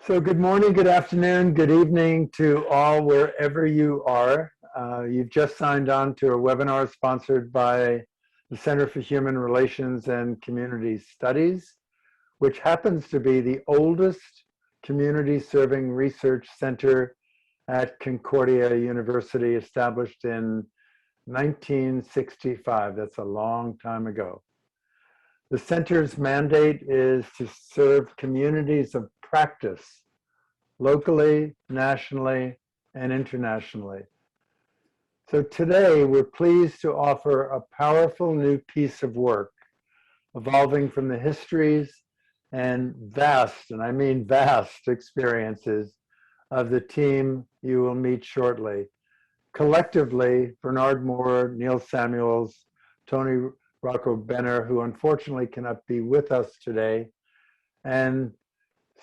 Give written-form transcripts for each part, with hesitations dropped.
So good morning, good afternoon, good evening to all wherever you are. You've just signed on to a webinar sponsored by the Center for Human Relations and Community Studies, which happens to be the oldest community serving research center at Concordia University, established in 1965. That's a long time ago. The center's mandate is to serve communities of practice locally, nationally, and internationally. So today we're pleased to offer a powerful new piece of work evolving from the histories and vast, and I mean vast, experiences of the team you will meet shortly. Collectively, Bernard Moore, Neil Samuels, Tony Rocco Benner, who unfortunately cannot be with us today, and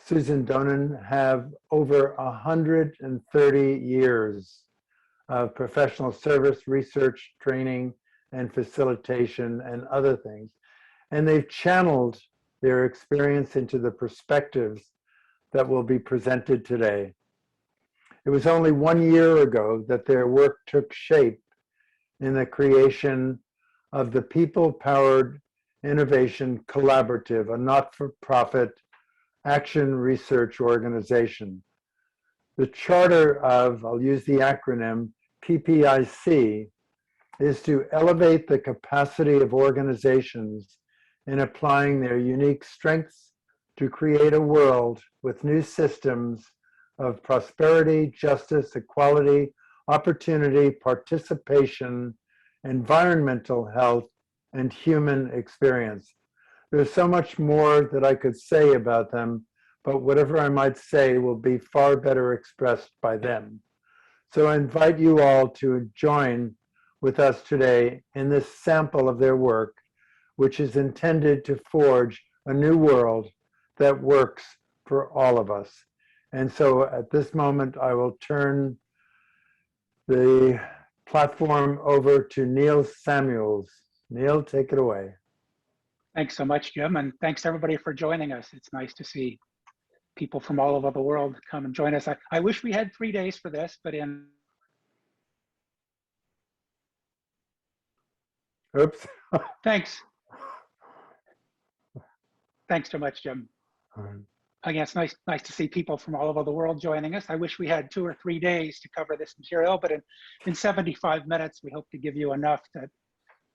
Susan Donen have over 130 years of professional service, research, training, and facilitation, and other things. And they've channeled their experience into the perspectives that will be presented today. It was only 1 year ago that their work took shape in the creation of the People-Powered Innovation Collaborative, a not-for-profit action research organization. The charter of, I'll use the acronym, PPIC, is to elevate the capacity of organizations in applying their unique strengths to create a world with new systems of prosperity, justice, equality, opportunity, participation, environmental health, and human experience. There's so much more that I could say about them, but whatever I might say will be far better expressed by them. So I invite you all to join with us today in this sample of their work, which is intended to forge a new world that works for all of us. And so at this moment, I will turn the platform over to Neil Samuels. Neil, take it away. Thanks so much, Jim, and thanks everybody for joining us. It's nice to see people from all over the world come and join us. I wish we had 3 days for this, but in... Oops. Thanks. Thanks so much, Jim. Again, it's nice to see people from all over the world joining us. I wish we had 2 or 3 days to cover this material, but in 75 minutes, we hope to give you enough that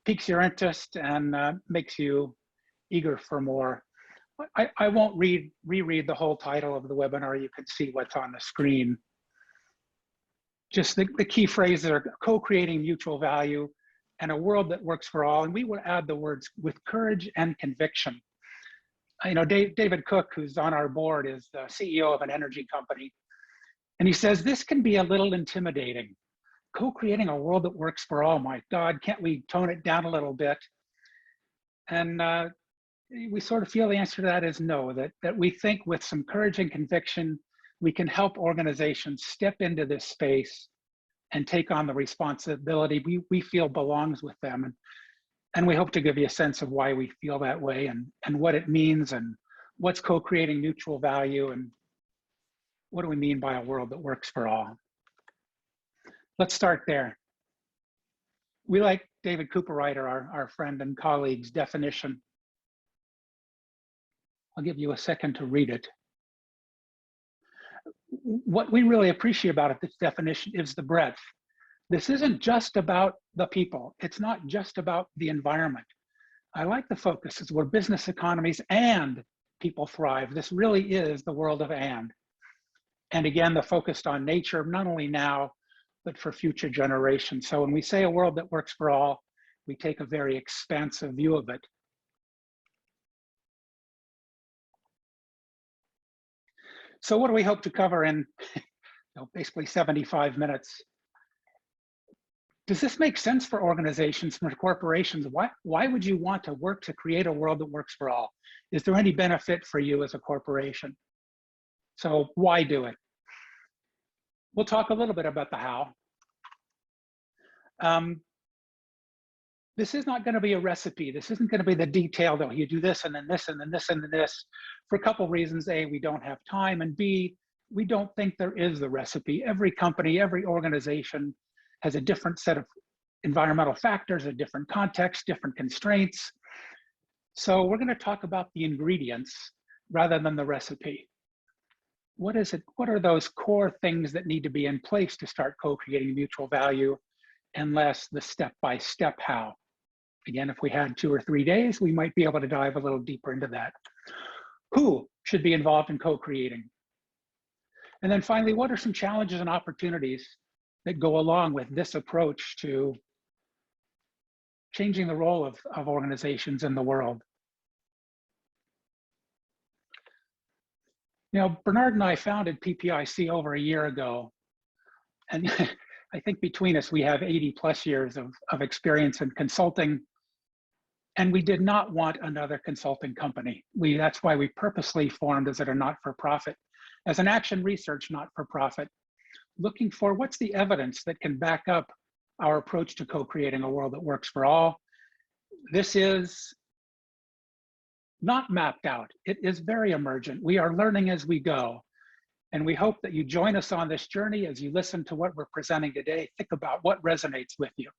piques your interest and makes you eager for more. I won't reread the whole title of the webinar. You can see what's on the screen. Just the key phrases are co-creating mutual value and a world that works for all. And we would add the words with courage and conviction. You know, David Cook, who's on our board, is the CEO of an energy company. And he says, this can be a little intimidating. Co-creating a world that works for all, my God, can't we tone it down a little bit? And we sort of feel the answer to that is no, that we think with some courage and conviction, we can help organizations step into this space and take on the responsibility we feel belongs with them. And we hope to give you a sense of why we feel that way and what it means and what's co-creating mutual value and what do we mean by a world that works for all. Let's start there. We like David Cooperrider, our friend and colleague's definition. I'll give you a second to read it. What we really appreciate about this definition is the breadth. This isn't just about the people. It's not just about the environment. I like the focus. It's where business economies and people thrive. This really is the world of and. And again, the focus on nature, not only now, but for future generations. So when we say a world that works for all, we take a very expansive view of it. So what do we hope to cover in basically 75 minutes? Does this make sense for organizations, for corporations? Why would you want to work to create a world that works for all? Is there any benefit for you as a corporation? So why do it? We'll talk a little bit about the how. this is not going to be a recipe. This isn't going to be the detail that you do this and then this and then this and then this, for a couple of reasons. A, we don't have time, and B, we don't think there is the recipe. Every company, every organization has a different set of environmental factors, a different context, different constraints. So we're going to talk about the ingredients rather than the recipe. What is it? What are those core things that need to be in place to start co-creating mutual value, and less the step-by-step how? Again, if we had 2 or 3 days, we might be able to dive a little deeper into that. Who should be involved in co-creating? And then finally, what are some challenges and opportunities that go along with this approach to changing the role of organizations in the world? You know, Bernard and I founded PPIC over a year ago. And I think between us, we have 80+ years of experience in consulting. And we did not want another consulting company. That's why we purposely formed as a not-for-profit, as an action research not-for-profit, looking for what's the evidence that can back up our approach to co-creating a world that works for all. This is not mapped out. It is very emergent. We are learning as we go. And we hope that you join us on this journey as you listen to what we're presenting today. Think about what resonates with you.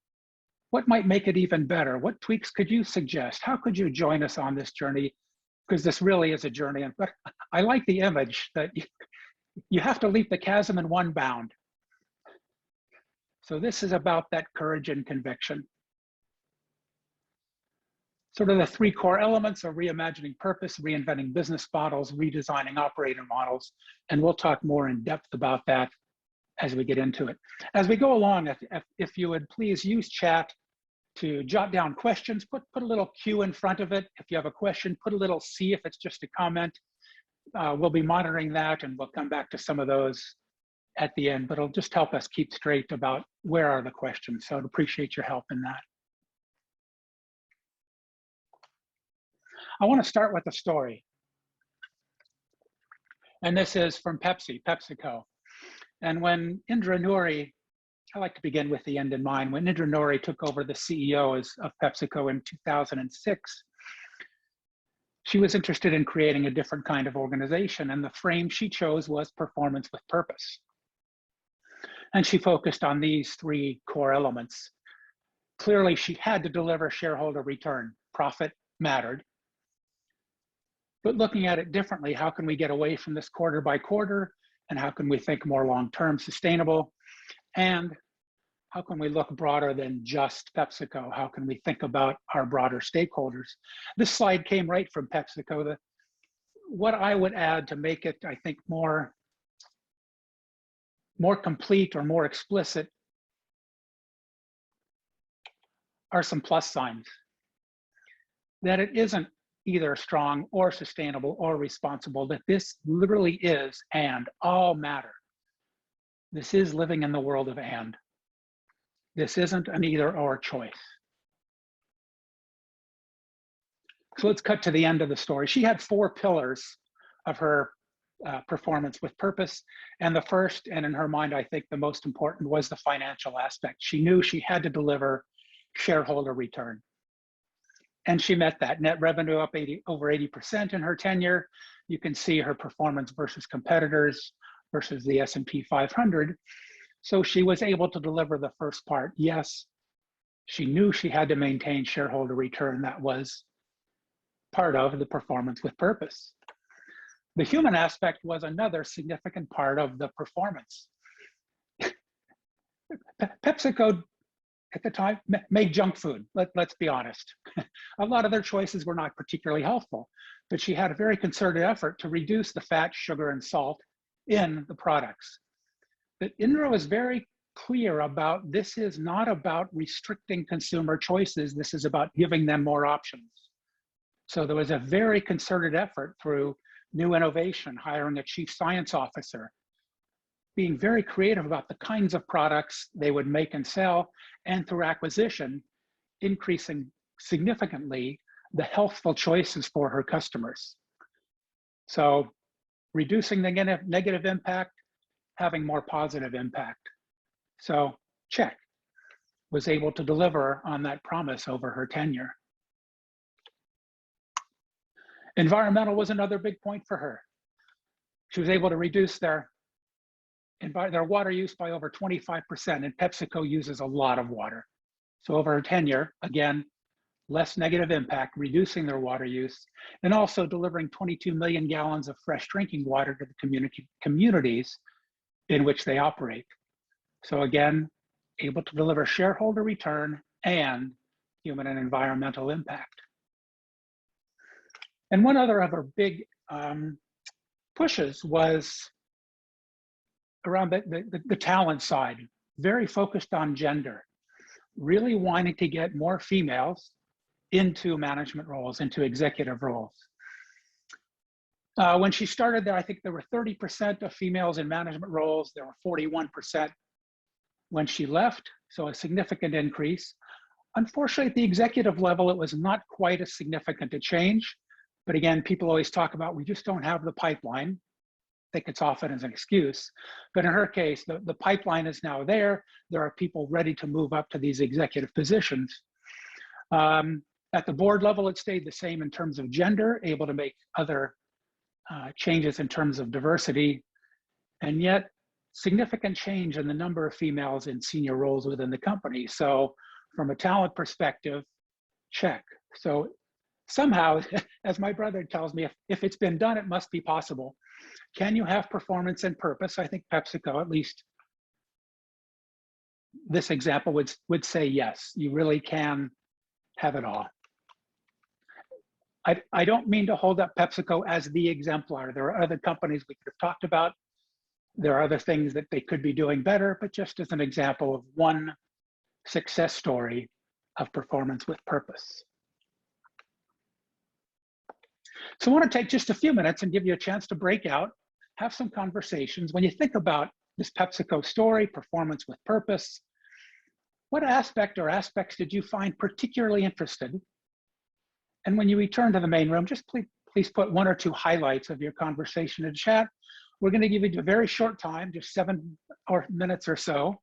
What might make it even better? What tweaks could you suggest? How could you join us on this journey? Because this really is a journey. But I like the image that you have to leap the chasm in one bound. So this is about that courage and conviction. Sort of the 3 core elements are reimagining purpose, reinventing business models, redesigning operating models. And we'll talk more in depth about that as we get into it. As we go along, if you would please use chat to jot down questions, put a little Q in front of it. If you have a question, put a little C if it's just a comment. We'll be monitoring that, and we'll come back to some of those at the end, but it'll just help us keep straight about where are the questions. So I'd appreciate your help in that. I want to start with a story. And this is from PepsiCo. And when Indra Nooyi, I like to begin with the end in mind, when Indra Nooyi took over the CEO of PepsiCo in 2006, she was interested in creating a different kind of organization, and the frame she chose was performance with purpose. And she focused on these 3 core elements. Clearly, she had to deliver shareholder return. Profit mattered. But looking at it differently, how can we get away from this quarter by quarter? And how can we think more long-term sustainable? And how can we look broader than just PepsiCo? How can we think about our broader stakeholders? This slide came right from PepsiCo. What I would add to make it, I think, more complete or more explicit are some plus signs. That it isn't either strong or sustainable or responsible, that this literally is and all matter. This is living in the world of and. This isn't an either or choice. So let's cut to the end of the story. She had 4 pillars of her performance with purpose. And the first, and in her mind, I think the most important, was the financial aspect. She knew she had to deliver shareholder return. And she met that. Net revenue up over 80% in her tenure. You can see her performance versus competitors, versus the S&P 500. So she was able to deliver the first part. Yes, she knew she had to maintain shareholder return. That was part of the performance with purpose. The human aspect was another significant part of the performance. PepsiCo at the time made junk food. Let's be honest. A lot of their choices were not particularly healthful, but she had a very concerted effort to reduce the fat, sugar, and salt in the products. But Indra was very clear about this is not about restricting consumer choices. This is about giving them more options. So there was a very concerted effort through new innovation, hiring a chief science officer, being very creative about the kinds of products they would make and sell, and through acquisition, increasing significantly the healthful choices for her customers. So reducing the negative impact, having more positive impact. So check. was able to deliver on that promise over her tenure. Environmental was another big point for her. She was able to reduce their water use by over 25%, and PepsiCo uses a lot of water. So over her tenure, again, less negative impact, reducing their water use, and also delivering 22 million gallons of fresh drinking water to the communities in which they operate. So again, able to deliver shareholder return and human and environmental impact. And one other of her big pushes was around the talent side, very focused on gender, really wanting to get more females into management roles, into executive roles. When she started there, I think there were 30% of females in management roles. There were 41% when she left, so a significant increase. Unfortunately, at the executive level, it was not quite as significant a change. But again, people always talk about, we just don't have the pipeline. I think it's often as an excuse. But in her case, the pipeline is now there. There are people ready to move up to these executive positions. At the board level, it stayed the same in terms of gender, able to make other changes in terms of diversity, and yet significant change in the number of females in senior roles within the company. So from a talent perspective, check. So somehow, as my brother tells me, if it's been done, it must be possible. Can you have performance and purpose? I think PepsiCo, at least this example would say yes, you really can have it all. I don't mean to hold up PepsiCo as the exemplar. There are other companies we could have talked about. There are other things that they could be doing better, but just as an example of one success story of performance with purpose. So I want to take just a few minutes and give you a chance to break out, have some conversations. When you think about this PepsiCo story, performance with purpose, what aspect or aspects did you find particularly interesting? And when you return to the main room, just please put one or two highlights of your conversation in chat. We're going to give you a very short time, just 7 minutes or so,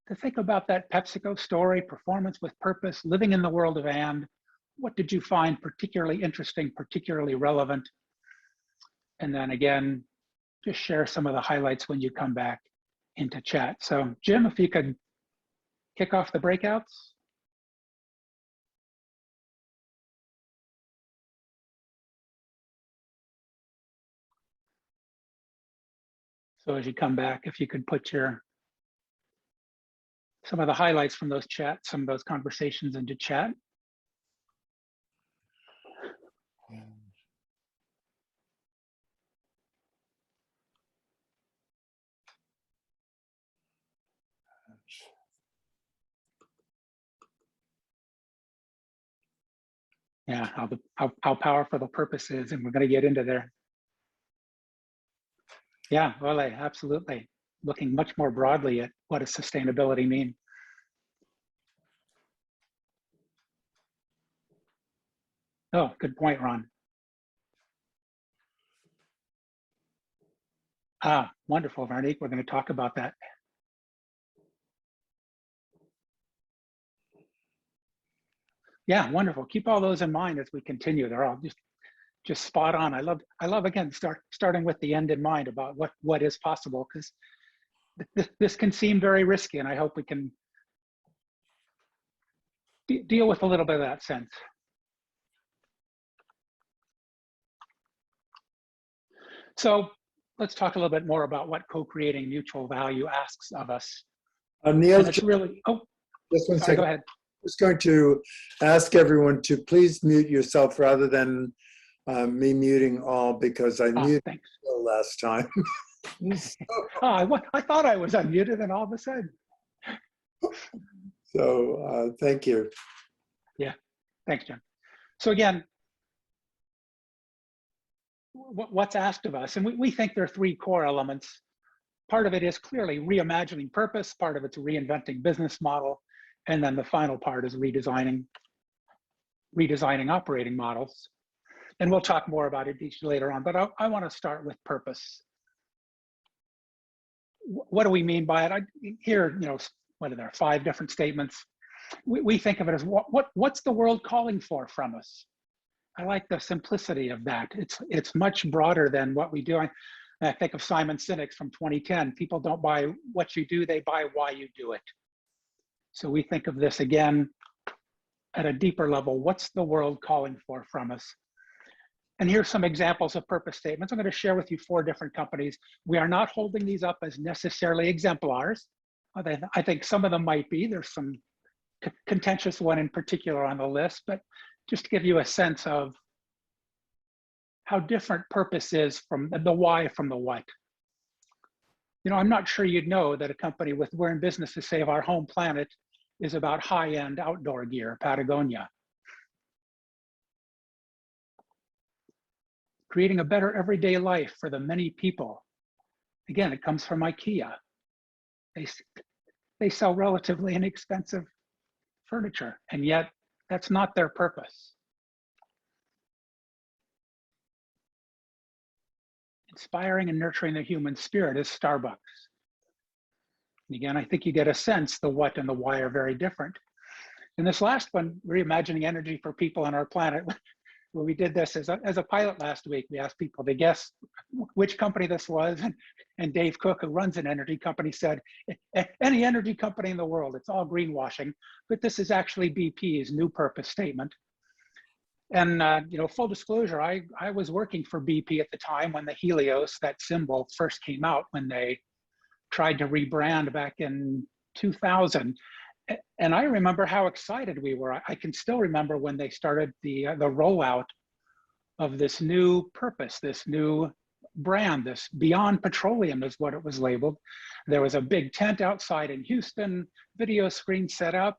to think about that PepsiCo story, performance with purpose, living in the world of and. What did you find particularly interesting, particularly relevant? And then again, just share some of the highlights when you come back into chat. So Jim, if you could kick off the breakouts. So as you come back, if you could put some of the highlights from those chats, some of those conversations into chat. Yeah, how powerful the purpose is, and we're going to get into there. Yeah, well, absolutely. Looking much more broadly at what does sustainability mean. Oh, good point, Ron. Ah, wonderful, Veronique. We're going to talk about that. Yeah, wonderful. Keep all those in mind as we continue. They're all just spot on. I love again starting with the end in mind about what is possible, because this can seem very risky, and I hope we can deal with a little bit of that sense. So let's talk a little bit more about what co-creating mutual value asks of us. Neil, it's really, oh, just one sorry, second. go ahead. I'm just going to ask everyone to please mute yourself rather than me muting all, because I muted you last time. I thought I was unmuted, and all of a sudden. So thank you. Yeah, thanks, Jim. So again, what's asked of us, and we think there are 3 core elements. Part of it is clearly reimagining purpose, part of it's reinventing business model, and then the final part is redesigning operating models. And we'll talk more about it each later on, but I want to start with purpose. What do we mean by it? Here, what are there, 5 different statements. We think of it as what's the world calling for from us? I like the simplicity of that. It's much broader than what we do. I think of Simon Sinek's from 2010. People don't buy what you do, they buy why you do it. So we think of this again at a deeper level. What's the world calling for from us? And here's some examples of purpose statements. I'm going to share with you 4 different companies. We are not holding these up as necessarily exemplars. I think some of them might be. There's some contentious one in particular on the list, but just to give you a sense of how different purpose is from the why from the what. You know, I'm not sure you'd know that a company with we're in business to save our home planet is about high-end outdoor gear, Patagonia. Creating a better everyday life for the many people. Again, it comes from IKEA. They sell relatively inexpensive furniture, and yet that's not their purpose. Inspiring and nurturing the human spirit is Starbucks. And again, I think you get a sense the what and the why are very different. And this last one, reimagining energy for people on our planet, when we did this as a pilot last week, we asked people to guess which company this was. And Dave Cook, who runs an energy company, said, any energy company in the world, it's all greenwashing, but this is actually BP's new purpose statement. And you know, full disclosure, I was working for BP at the time when the Helios, that symbol, first came out, when they tried to rebrand back in 2000. And I remember how excited we were. I can still remember when they started the rollout of this new purpose, this new brand, this Beyond Petroleum is what it was labeled. There was a big tent outside in Houston, video screen set up.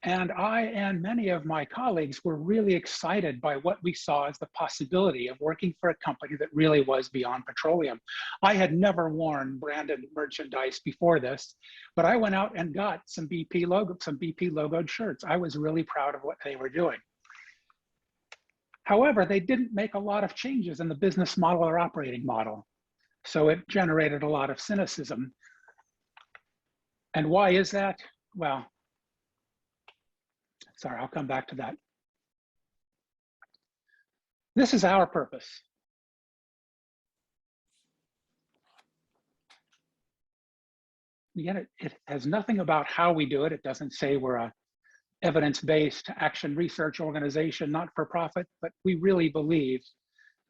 And I and many of my colleagues were really excited by what we saw as the possibility of working for a company that really was beyond petroleum. I had never worn branded merchandise before this, but I went out and got some BP logoed shirts. I was really proud of what they were doing. However, they didn't make a lot of changes in the business model or operating model. So it generated a lot of cynicism. And why is that? Well, sorry, I'll come back to that. This is our purpose. Again, it has nothing about how we do it. It doesn't say we're a evidence-based action research organization, not for profit, but we really believe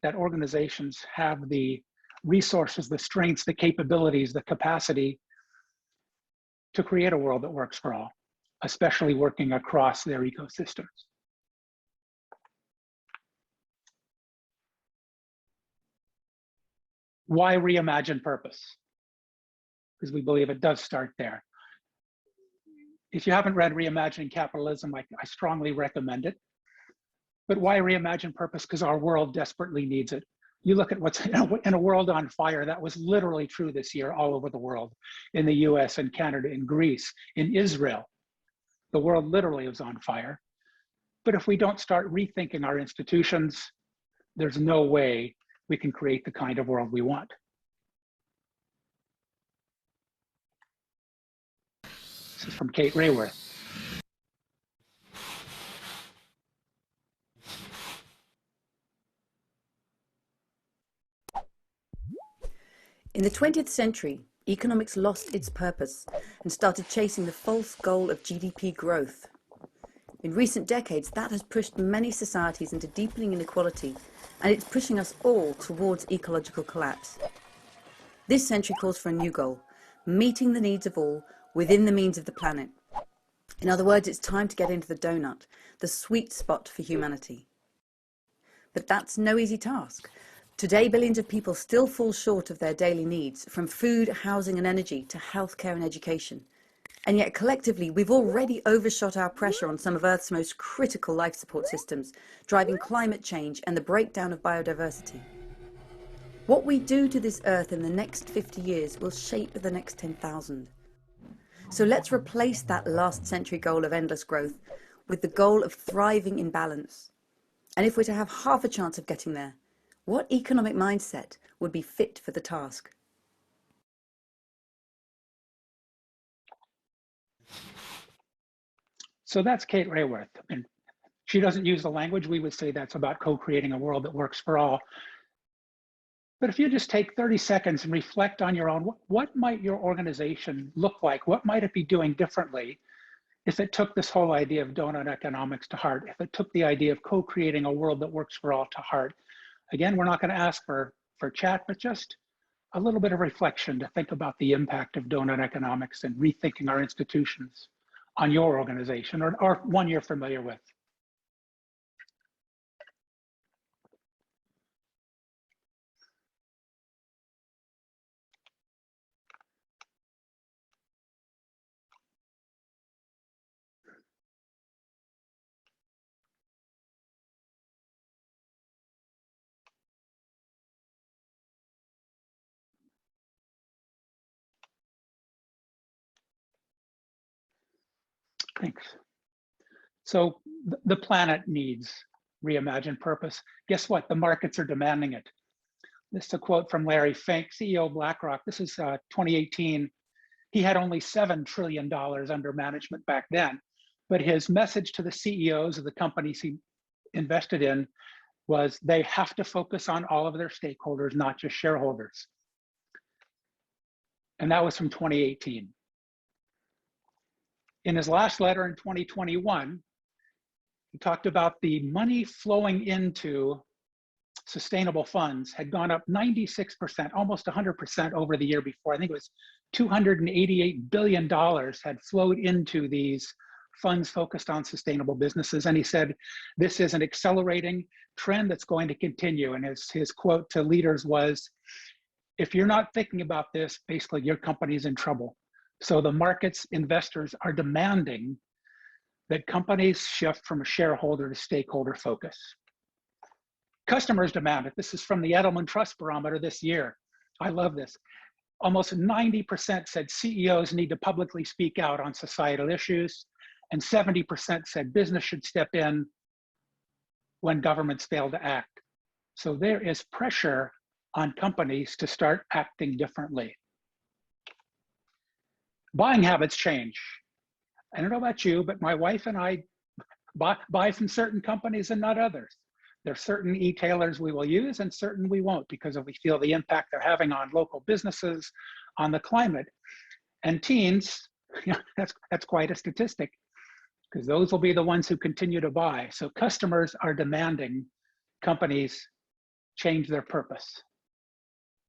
that organizations have the resources, the strengths, the capabilities, the capacity to create a world that works for all, especially working across their ecosystems. Why reimagine purpose? Because we believe it does start there. If you haven't read Reimagining Capitalism, I strongly recommend it. But why reimagine purpose? Because our world desperately needs it. You look at what's in a world on fire. That was literally true this year all over the world, in the US and Canada, in Greece, in Israel. The world literally is on fire. But if we don't start rethinking our institutions, there's no way we can create the kind of world we want. This is from Kate Rayworth. In the 20th century, economics lost its purpose and started chasing the false goal of GDP growth. In recent decades, that has pushed many societies into deepening inequality, and it's pushing us all towards ecological collapse. This century calls for a new goal, meeting the needs of all within the means of the planet. In other words, it's time to get into the donut, the sweet spot for humanity. But that's no easy task. Today, billions of people still fall short of their daily needs, from food, housing and energy to healthcare and education. And yet collectively, we've already overshot our pressure on some of Earth's most critical life support systems, driving climate change and the breakdown of biodiversity. What we do to this Earth in the next 50 years will shape the next 10,000. So let's replace that last century goal of endless growth with the goal of thriving in balance. And if we're to have half a chance of getting there, what economic mindset would be fit for the task? So that's Kate Rayworth. And she doesn't use the language. We would say that's about co-creating a world that works for all. But if you just take 30 seconds and reflect on your own, what might your organization look like? What might it be doing differently if it took this whole idea of donut economics to heart, if it took the idea of co-creating a world that works for all to heart? Again, we're not going to ask for chat, but just a little bit of reflection to think about the impact of donut economics and rethinking our institutions on your organization or one you're familiar with. Thanks. So the planet needs reimagined purpose. Guess what? The markets are demanding it. This is a quote from Larry Fink, CEO of BlackRock. This is 2018. He had only $7 trillion under management back then, but his message to the CEOs of the companies he invested in was they have to focus on all of their stakeholders, not just shareholders. And that was from 2018. In his last letter in 2021, he talked about the money flowing into sustainable funds had gone up 96%, almost 100% over the year before. I think it was $288 billion had flowed into these funds focused on sustainable businesses. And he said, this is an accelerating trend that's going to continue. And his quote to leaders was, if you're not thinking about this, basically your company's in trouble. So the markets, investors are demanding that companies shift from a shareholder to stakeholder focus. Customers demand it. This is from the Edelman Trust Barometer this year. I love this. Almost 90% said CEOs need to publicly speak out on societal issues, and 70% said business should step in when governments fail to act. So there is pressure on companies to start acting differently. Buying habits change. I don't know about you, but my wife and I buy from certain companies and not others. There are certain e-tailers we will use and certain we won't because we feel the impact they're having on local businesses, on the climate. And teens, that's quite a statistic because those will be the ones who continue to buy. So customers are demanding companies change their purpose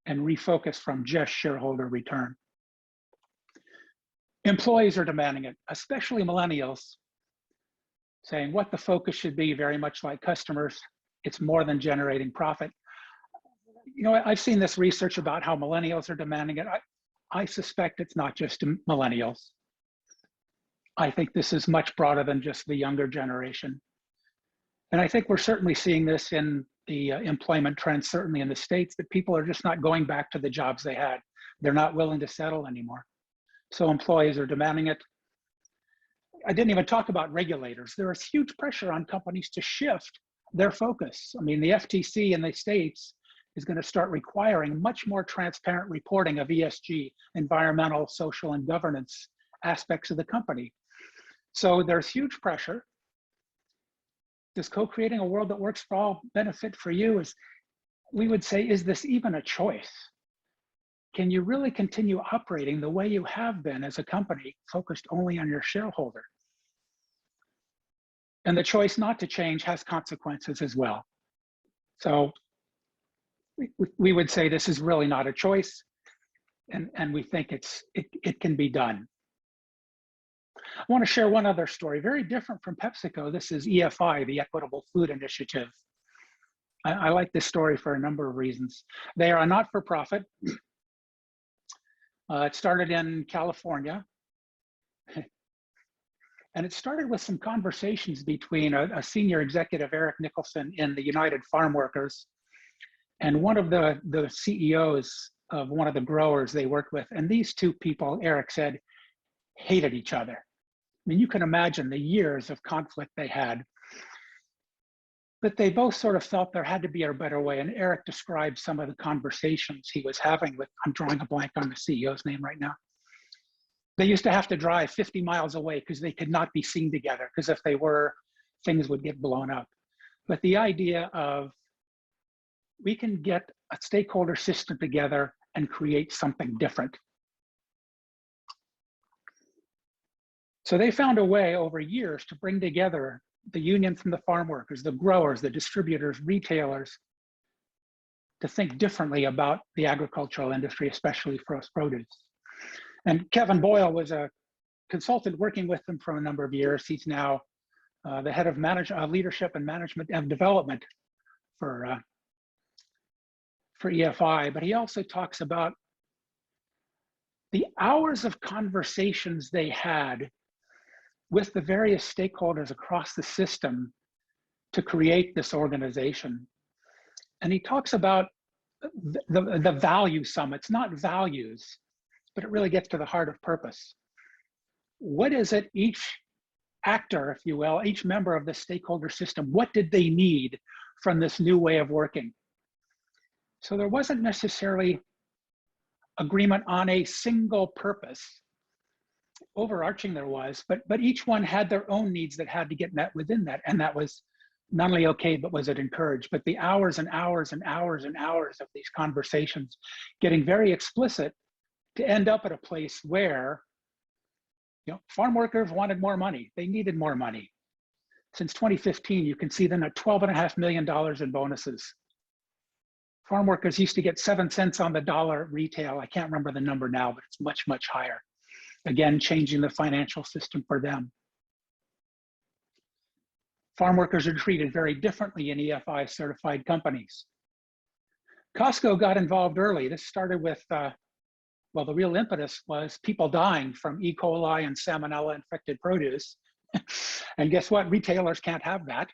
and refocus from just shareholder return. Employees are demanding it, especially millennials, saying what the focus should be, very much like customers. It's more than generating profit. You know, I've seen this research about how millennials are demanding it. I suspect it's not just millennials. I think this is much broader than just the younger generation. And I think we're certainly seeing this in the employment trends, certainly in the States, that people are just not going back to the jobs they had. They're not willing to settle anymore. So employees are demanding it. I didn't even talk about regulators. There is huge pressure on companies to shift their focus. I mean, the FTC in the States is going to start requiring much more transparent reporting of ESG, environmental, social, and governance aspects of the company. So there's huge pressure. Does co-creating a world that works for all benefit for you? We would say, is this even a choice? Can you really continue operating the way you have been as a company focused only on your shareholder? And the choice not to change has consequences as well. So we would say this is really not a choice, and we think it can be done. I want to share one other story, very different from PepsiCo. This is EFI, the Equitable Food Initiative. I like this story for a number of reasons. They are a not-for-profit. It started in California. And it started with some conversations between a senior executive, Eric Nicholson, in the United Farm Workers, and one of the CEOs of one of the growers they worked with. And these two people, Eric said, hated each other. I mean, you can imagine the years of conflict they had. But they both sort of felt there had to be a better way. And Eric described some of the conversations he was having with, I'm drawing a blank on the CEO's name right now. They used to have to drive 50 miles away because they could not be seen together, because if they were, things would get blown up. But the idea of we can get a stakeholder system together and create something different. So they found a way over years to bring together the union from the farm workers, the growers, the distributors, retailers, to think differently about the agricultural industry, especially for produce. And Kevin Boyle was a consultant working with them for a number of years. He's now the head of leadership and management and development for EFI. But he also talks about the hours of conversations they had with the various stakeholders across the system to create this organization. And he talks about the value summits, not values, but it really gets to the heart of purpose. What is it each actor, if you will, each member of the stakeholder system, what did they need from this new way of working? So there wasn't necessarily agreement on a single purpose. Overarching there was, but each one had their own needs that had to get met within that. And that was not only okay, but was it encouraged? But the hours and hours and hours and hours of these conversations getting very explicit to end up at a place where, you know, farm workers wanted more money. They needed more money. Since 2015, you can see them at $12.5 million in bonuses. Farm workers used to get 7 cents on the dollar retail. I can't remember the number now, but it's much, much higher. Again, changing the financial system for them. Farm workers are treated very differently in EFI certified companies. Costco got involved early. This started with, well, the real impetus was people dying from E. coli and salmonella infected produce. And guess what? Retailers can't have that.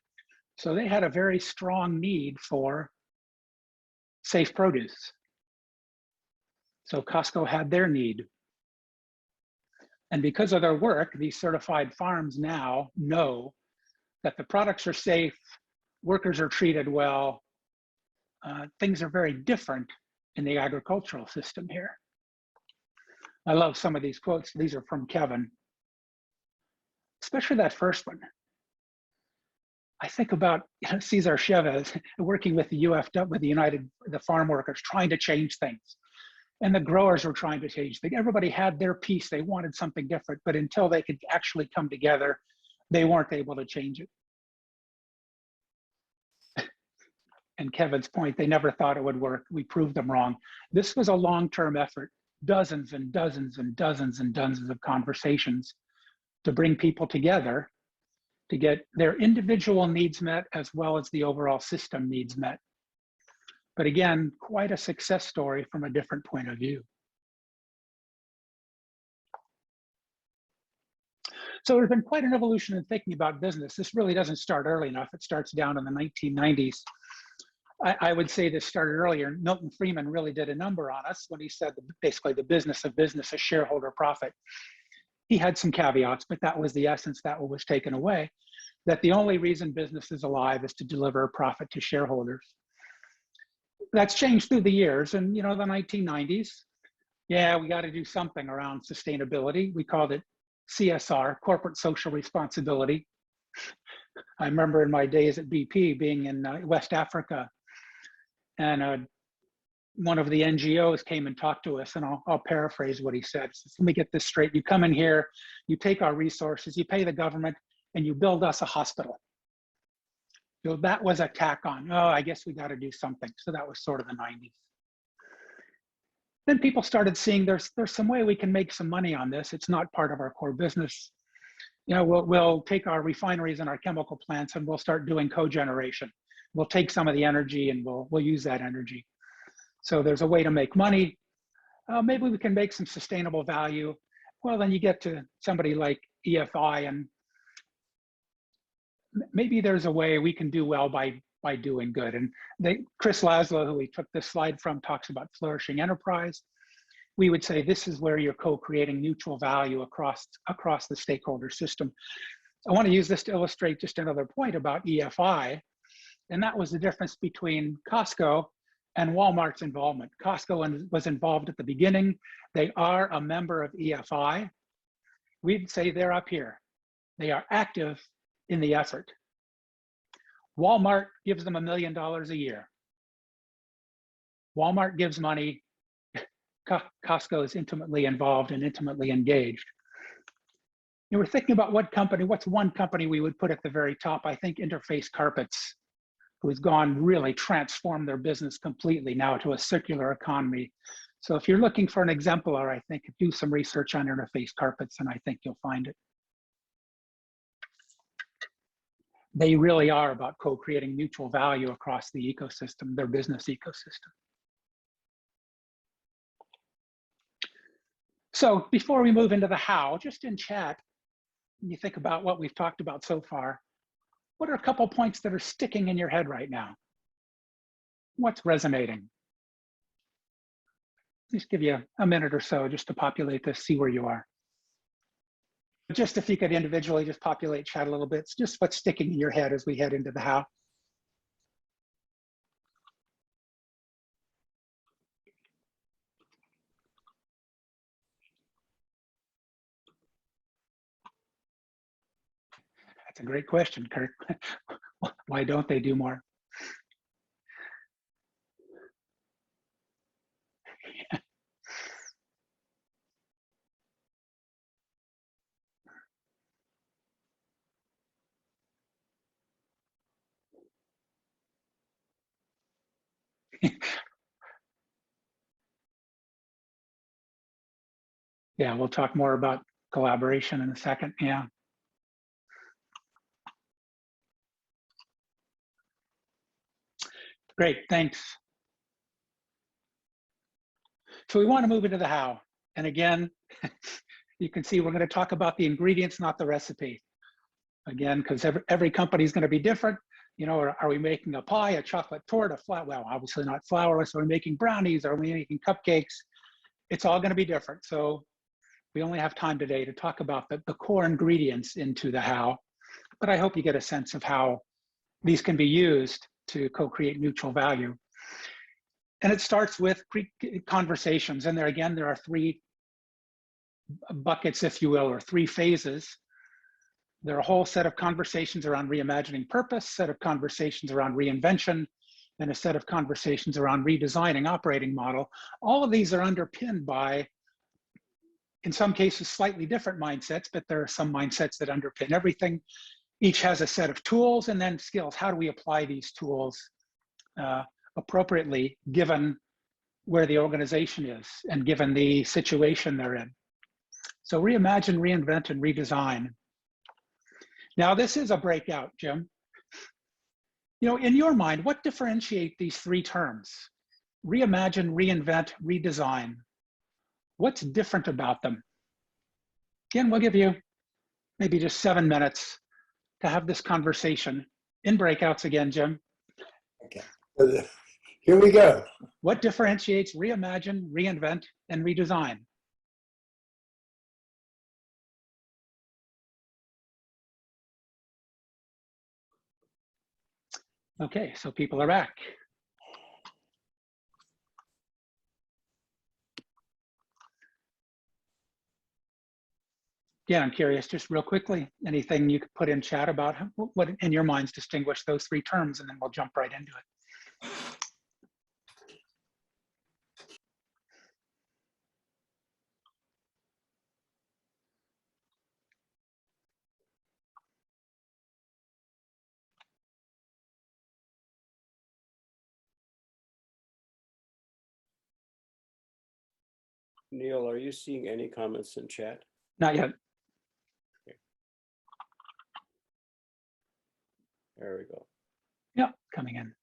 So they had a very strong need for safe produce. So Costco had their need. And because of their work, these certified farms now know that the products are safe, workers are treated well. Things are very different in the agricultural system here. I love some of these quotes. These are from Kevin, especially that first one. I think about Cesar Chavez working with the UFW, with the farm workers, trying to change things. And the growers were trying to change things. Everybody had their piece. They wanted something different, but until they could actually come together, they weren't able to change it. And Kevin's point, they never thought it would work. We proved them wrong. This was a long-term effort, dozens and dozens and dozens and dozens of conversations to bring people together to get their individual needs met as well as the overall system needs met. But again, quite a success story from a different point of view. So there's been quite an evolution in thinking about business. This really doesn't start early enough. It starts down in the 1990s. I would say this started earlier. Milton Friedman really did a number on us when he said basically the business of business is shareholder profit. He had some caveats, but that was the essence. That was taken away, that the only reason business is alive is to deliver profit to shareholders. That's changed through the years. And, you know, the 1990s, yeah, we got to do something around sustainability. We called it CSR, corporate social responsibility. I remember in my days at BP being in West Africa, and one of the NGOs came and talked to us, and I'll paraphrase what he said. He says, let me get this straight. You come in here, you take our resources, you pay the government, and you build us a hospital. So that was a tack on, oh, I guess we got to do something. So that was sort of the 90s. Then people started seeing there's some way we can make some money on this. It's not part of our core business. You know, we'll take our refineries and our chemical plants and we'll start doing cogeneration. We'll take some of the energy and we'll use that energy. So there's a way to make money. Maybe we can make some sustainable value. Well, then you get to somebody like EFI, and maybe there's a way we can do well by doing good. And Chris Laszlo, who we took this slide from, talks about flourishing enterprise. We would say this is where you're co-creating mutual value across the stakeholder system. I want to use this to illustrate just another point about EFI, and that was the difference between Costco and Walmart's involvement. Costco was involved at the beginning. They are a member of EFI, we'd say they're up here. They are active in the effort. Walmart gives them $1 million a year. Walmart gives money. Costco is intimately involved and intimately engaged. And we're thinking about what's one company we would put at the very top? I think Interface Carpets, who has really transformed their business completely now to a circular economy. So if you're looking for an exemplar, I think do some research on Interface Carpets and I think you'll find it. They really are about co-creating mutual value across the ecosystem, their business ecosystem. So before we move into the how, just in chat, when you think about what we've talked about so far, what are a couple points that are sticking in your head right now? What's resonating? Just give you a minute or so just to populate this, see where you are. Just if you could individually just populate chat a little bit, it's just what's sticking in your head as we head into the how. That's a great question, Kirk. Why don't they do more? Yeah, we'll talk more about collaboration in a second. Yeah. Great, thanks. So we want to move into the how. And again, you can see we're going to talk about the ingredients, not the recipe. Again, because every company is going to be different. You know, are we making a pie, a chocolate torte, a flat? Well, obviously not flourless. Are we making brownies? Are we making cupcakes? It's all going to be different. So we only have time today to talk about the core ingredients into the how. But I hope you get a sense of how these can be used to co-create mutual value. And it starts with conversations. And there again, there are three buckets, if you will, or three phases. There are a whole set of conversations around reimagining purpose, set of conversations around reinvention, and a set of conversations around redesigning operating model. All of these are underpinned by, in some cases, slightly different mindsets, but there are some mindsets that underpin everything. Each has a set of tools and then skills. How do we apply these tools appropriately, given where the organization is and given the situation they're in? So reimagine, reinvent, and redesign. Now, this is a breakout, Jim. You know, in your mind, what differentiate these three terms? Reimagine, reinvent, redesign. What's different about them? Again, we'll give you maybe just 7 minutes to have this conversation in breakouts again, Jim. Okay, here we go. What differentiates reimagine, reinvent, and redesign? Okay, so people are back. Yeah, I'm curious, just real quickly, anything you could put in chat about what in your minds distinguish those three terms, and then we'll jump right into it. Neil, are you seeing any comments in chat? Not yet. Okay. There we go. Yeah, coming in.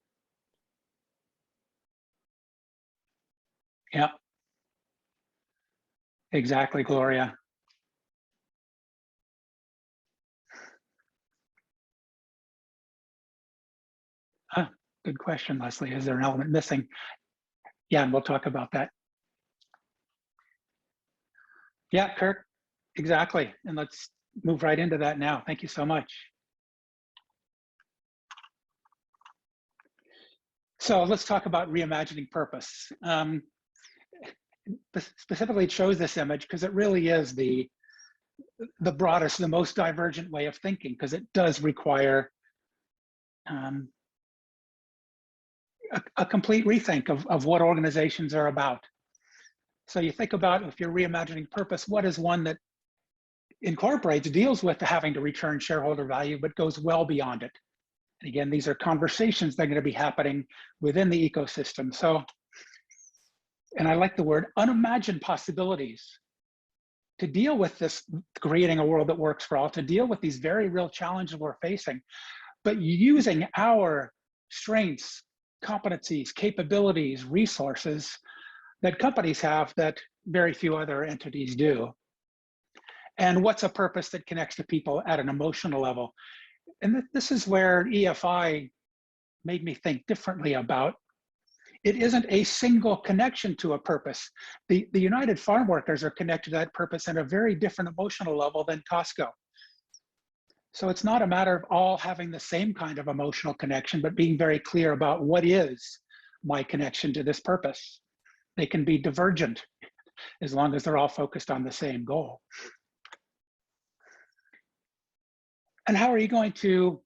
Yeah. Exactly, Gloria. Good question, Leslie. Is there an element missing? Yeah, and we'll talk about that. Yeah, Kirk, exactly. And let's move right into that now. Thank you so much. So let's talk about reimagining purpose. Specifically, it shows this image because it really is the the broadest, the most divergent way of thinking, because it does require a complete rethink of what organizations are about. So you think about, if you're reimagining purpose, what is one that incorporates, deals with the having to return shareholder value, but goes well beyond it? And again, these are conversations that are going to be happening within the ecosystem. So, and I like the word unimagined possibilities to deal with this, creating a world that works for all, to deal with these very real challenges we're facing, but using our strengths, competencies, capabilities, resources that companies have that very few other entities do. And what's a purpose that connects to people at an emotional level? And this is where EFI made me think differently about. It isn't a single connection to a purpose. The United Farm Workers are connected to that purpose at a very different emotional level than Costco. So it's not a matter of all having the same kind of emotional connection, but being very clear about what is my connection to this purpose. They can be divergent as long as they're all focused on the same goal. And how are you going to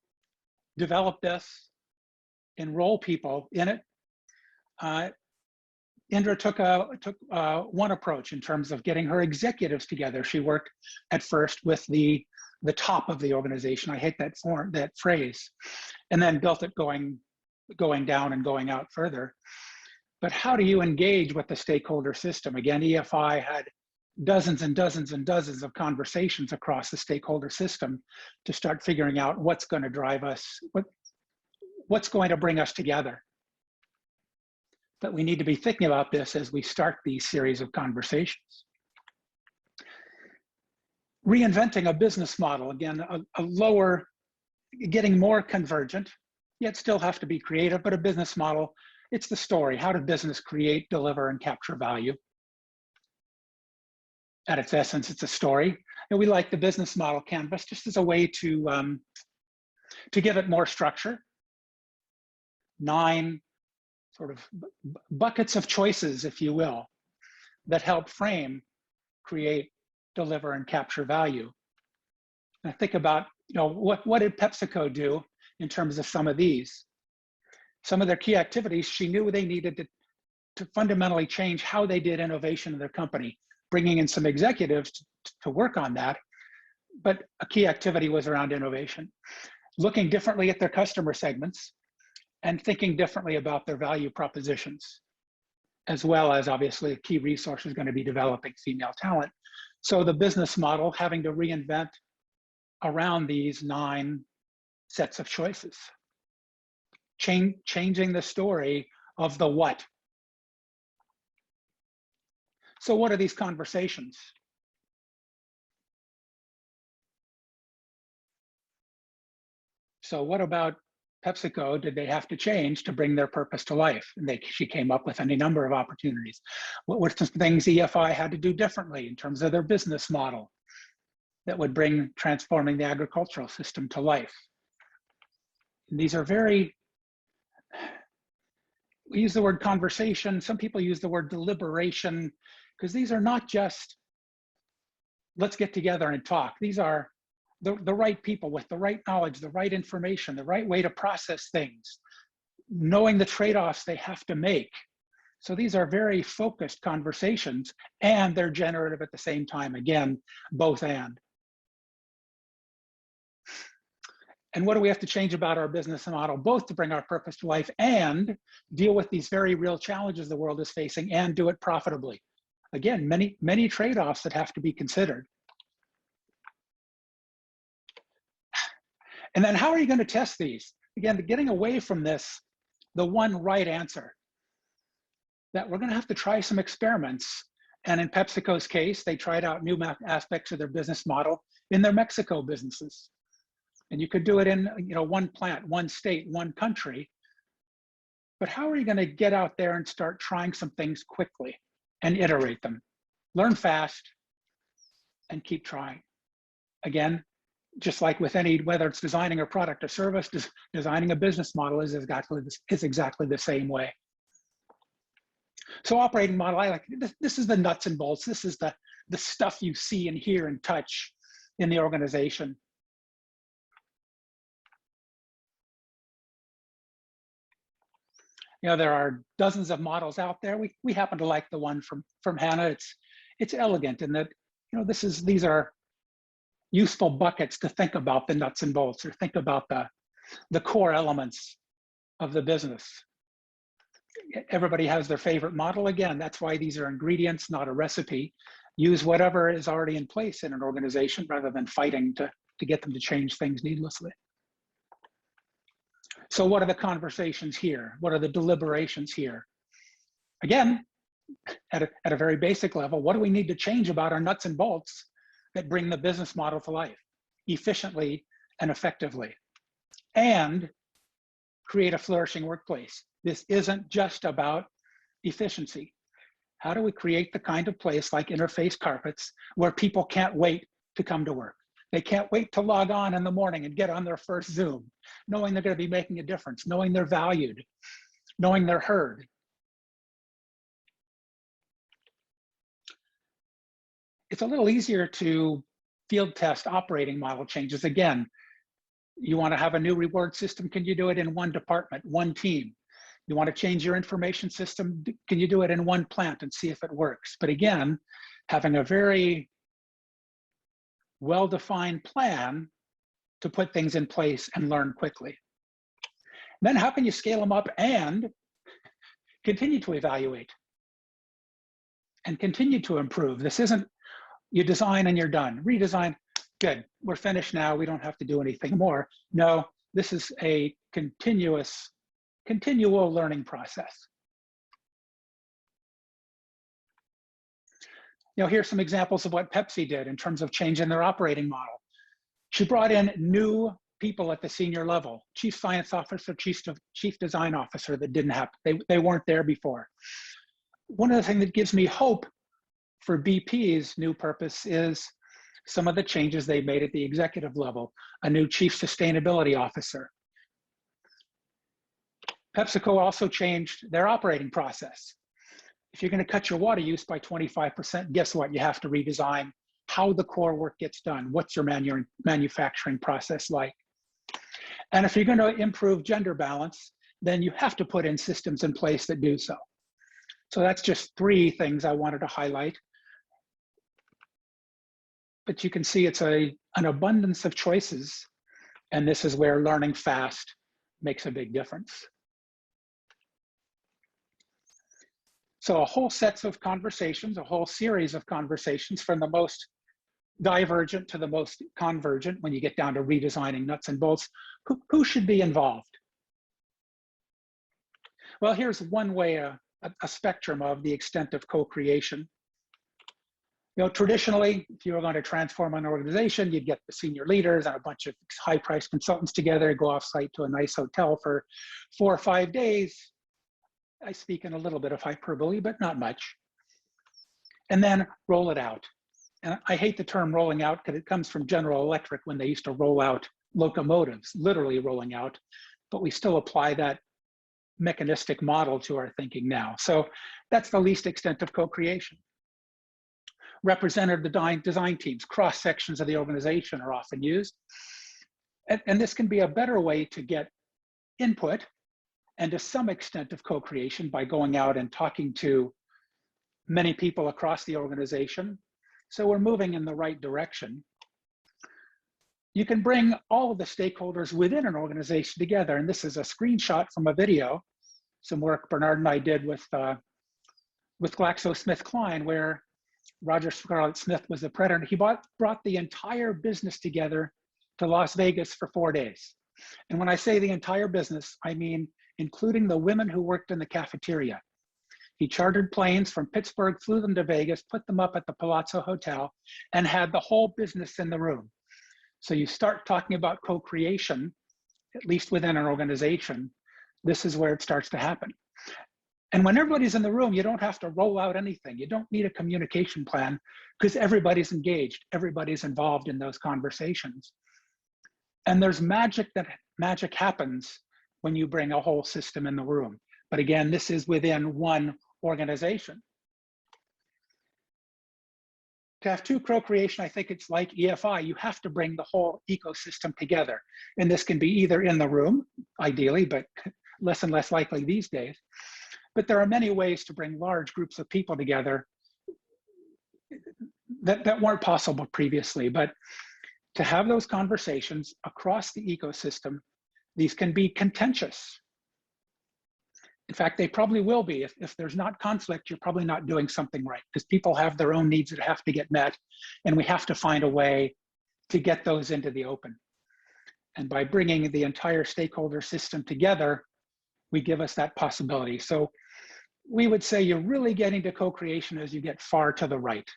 develop this, enroll people in it? Indra took one approach in terms of getting her executives together. She worked at first with the top of the organization. I hate that phrase, and then built it going down and going out further. But how do you engage with the stakeholder system? Again, EFI had dozens and dozens and dozens of conversations across the stakeholder system to start figuring out what's going to drive us, what's going to bring us together. But we need to be thinking about this as we start these series of conversations. Reinventing a business model, again, a lower, getting more convergent, yet still have to be creative, but a business model, it's the story. How did business create, deliver, and capture value? At its essence, it's a story. And we like the business model canvas just as a way to give it more structure. 9 sort of buckets of choices, if you will, that help frame, create, deliver, and capture value. And I think about, what did PepsiCo do in terms of some of these? Some of their key activities, she knew they needed to fundamentally change how they did innovation in their company, bringing in some executives to work on that. But a key activity was around innovation, looking differently at their customer segments, and thinking differently about their value propositions, as well as obviously a key resource is going to be developing female talent. So the business model having to reinvent around these 9 sets of choices, changing the story of the what. So what are these conversations? So what about PepsiCo did they have to change to bring their purpose to life? And she came up with any number of opportunities. What were some things EFI had to do differently in terms of their business model that would bring transforming the agricultural system to life? And these are we use the word conversation. Some people use the word deliberation, because these are not just, let's get together and talk. These are the right people with the right knowledge, the right information, the right way to process things, knowing the trade-offs they have to make. So these are very focused conversations, and they're generative at the same time. Again, both and. And what do we have to change about our business model, both to bring our purpose to life and deal with these very real challenges the world is facing and do it profitably? Again, many trade-offs that have to be considered. And then how are you going to test these? Again, getting away from this, the one right answer, that we're going to have to try some experiments. And in PepsiCo's case, they tried out new aspects of their business model in their Mexico businesses. And you could do it in one plant, one state, one country. But how are you going to get out there and start trying some things quickly and iterate them? Learn fast and keep trying. Again, just like with any, whether it's designing a product or service, designing a business model is exactly the same way. So operating model, I like this is the nuts and bolts. This is the stuff you see and hear and touch. in the organization. You know, there are dozens of models out there. We happen to like the one from Hannah. It's elegant in that, you know, these are useful buckets to think about the nuts and bolts, or think about the core elements of the business. Everybody has their favorite model. Again, that's why these are ingredients, not a recipe. Use whatever is already in place in an organization rather than fighting to get them to change things needlessly. So what are the conversations here? What are the deliberations here? Again, at a very basic level, what do we need to change about our nuts and bolts that bring the business model to life efficiently and effectively, and create a flourishing workplace? This isn't just about efficiency. How do we create the kind of place like Interface Carpets where people can't wait to come to work? They can't wait to log on in the morning and get on their first Zoom, knowing they're going to be making a difference, knowing they're valued, knowing they're heard. It's a little easier to field test operating model changes. Again, you want to have a new reward system, can you do it in one department, one team? You want to change your information system, can you do it in one plant and see if it works? But again, having a very well-defined plan to put things in place and learn quickly. Then how can you scale them up and continue to evaluate and continue to improve? This isn't you design and you're done. Redesign, good, we're finished now, we don't have to do anything more. No, this is a continual learning process. You know, here's some examples of what Pepsi did in terms of changing their operating model. She brought in new people at the senior level, chief science officer, chief design officer, that didn't happen. They weren't there before. One of the things that gives me hope for BP's new purpose is some of the changes they made at the executive level, a new chief sustainability officer. PepsiCo also changed their operating process. If you're going to cut your water use by 25%, guess what? You have to redesign how the core work gets done. What's your manufacturing process like? And if you're going to improve gender balance, then you have to put in systems in place that do so. So that's just 3 things I wanted to highlight. But you can see it's an abundance of choices, and this is where learning fast makes a big difference. So a whole sets of conversations, a whole series of conversations, from the most divergent to the most convergent when you get down to redesigning nuts and bolts. Who should be involved? Well, here's one way, a spectrum of the extent of co-creation. You know, traditionally, if you were going to transform an organization, you'd get the senior leaders and a bunch of high-priced consultants together, go off-site to a nice hotel for 4 or 5 days. I speak in a little bit of hyperbole, but not much. And then roll it out. And I hate the term rolling out because it comes from General Electric when they used to roll out locomotives, literally rolling out, but we still apply that mechanistic model to our thinking now. So that's the least extent of co-creation. Representative design teams, cross sections of the organization are often used. And this can be a better way to get input and to some extent of co-creation by going out and talking to many people across the organization. So we're moving in the right direction. You can bring all of the stakeholders within an organization together. And this is a screenshot from a video, some work Bernard and I did with GlaxoSmithKline, where Roger Scarlett Smith was the president. He brought the entire business together to Las Vegas for 4 days. And when I say the entire business, I mean including the women who worked in the cafeteria. He chartered planes from Pittsburgh, flew them to Vegas, put them up at the Palazzo Hotel, and had the whole business in the room. So you start talking about co-creation, at least within an organization, this is where it starts to happen. And when everybody's in the room, you don't have to roll out anything. You don't need a communication plan because everybody's engaged, everybody's involved in those conversations. And there's magic happens when you bring a whole system in the room. But again, this is within one organization. to have true co-creation, I think it's like EFI. You have to bring the whole ecosystem together. And this can be either in the room, ideally, but less and less likely these days. But there are many ways to bring large groups of people together that weren't possible previously. But to have those conversations across the ecosystem, these can be contentious. In fact, they probably will be. If there's not conflict, you're probably not doing something right, because people have their own needs that have to get met, and we have to find a way to get those into the open. And by bringing the entire stakeholder system together, we give us that possibility. So we would say you're really getting to co-creation as you get far to the right.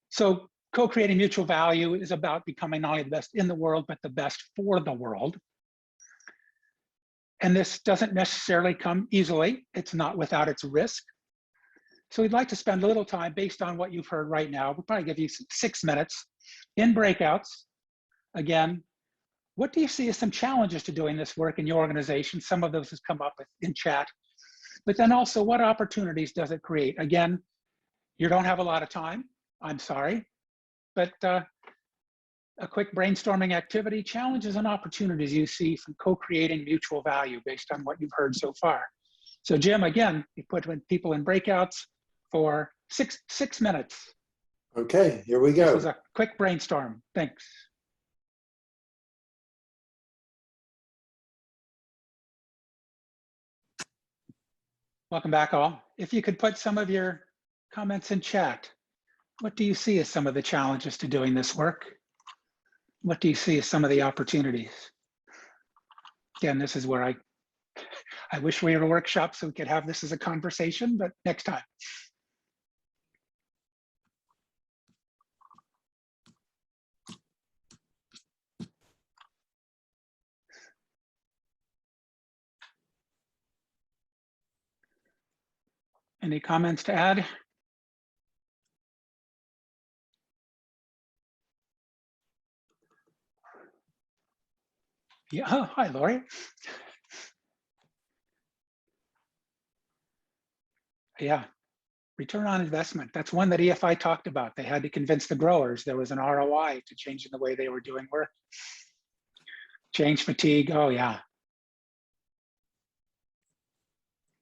So co-creating mutual value is about becoming not only the best in the world, but the best for the world. And this doesn't necessarily come easily. It's not without its risk. So we'd like to spend a little time based on what you've heard right now. We'll probably give you 6 minutes in breakouts. Again, what do you see as some challenges to doing this work in your organization? Some of those has come up in chat. But then also, what opportunities does it create? Again, you don't have a lot of time. I'm sorry, but a quick brainstorming activity, challenges and opportunities you see from co-creating mutual value based on what you've heard so far. So Jim, again, you put people in breakouts for six minutes. Okay, here we This go. was a quick brainstorm. Thanks. Welcome back all. If you could put some of your comments in chat. What do you see as some of the challenges to doing this work? What do you see as some of the opportunities? Again, this is where I wish we had a workshop so we could have this as a conversation, but next time. Any comments to add? Yeah, oh, hi, Lori. Yeah, return on investment. That's one that EFI talked about. They had to convince the growers there was an ROI to changing the way they were doing work. Change fatigue, oh yeah.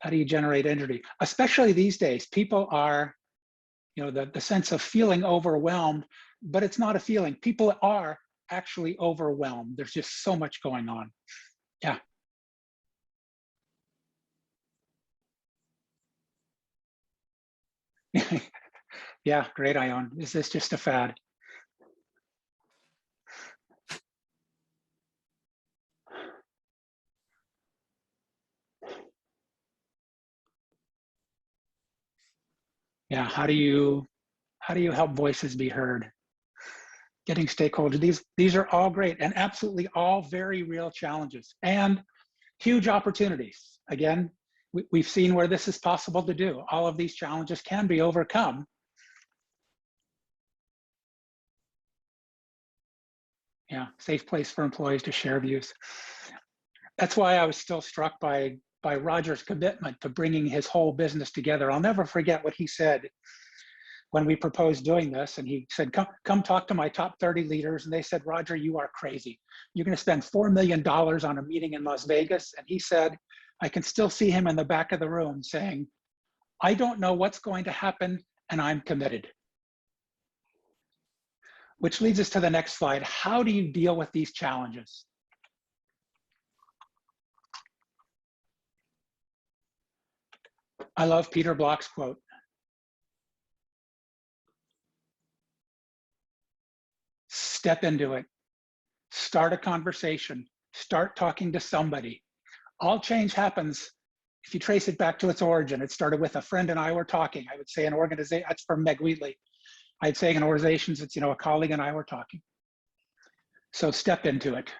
How do you generate energy? Especially these days, people are, you know, the sense of feeling overwhelmed, but it's not a feeling. People are actually overwhelmed. There's just so much going on. Yeah. Yeah, great, Ion. Is this just a fad? Yeah, how do you help voices be heard? Getting stakeholders, these are all great and absolutely all very real challenges and huge opportunities. Again, we've seen where this is possible to do. All of these challenges can be overcome. Yeah, safe place for employees to share views. That's why I was still struck by Roger's commitment to bringing his whole business together. I'll never forget what he said when we proposed doing this. And he said, come talk to my top 30 leaders. And they said, Roger, you are crazy. You're going to spend $4 million on a meeting in Las Vegas. And he said, I can still see him in the back of the room saying, I don't know what's going to happen, and I'm committed. Which leads us to the next slide. How do you deal with these challenges? I love Peter Block's quote. Step into it. Start a conversation. Start talking to somebody. All change happens if you trace it back to its origin. It started with a friend and I were talking. I would say an organization, that's from Meg Wheatley. I'd say in organizations, it's, you know, a colleague and I were talking. So step into it.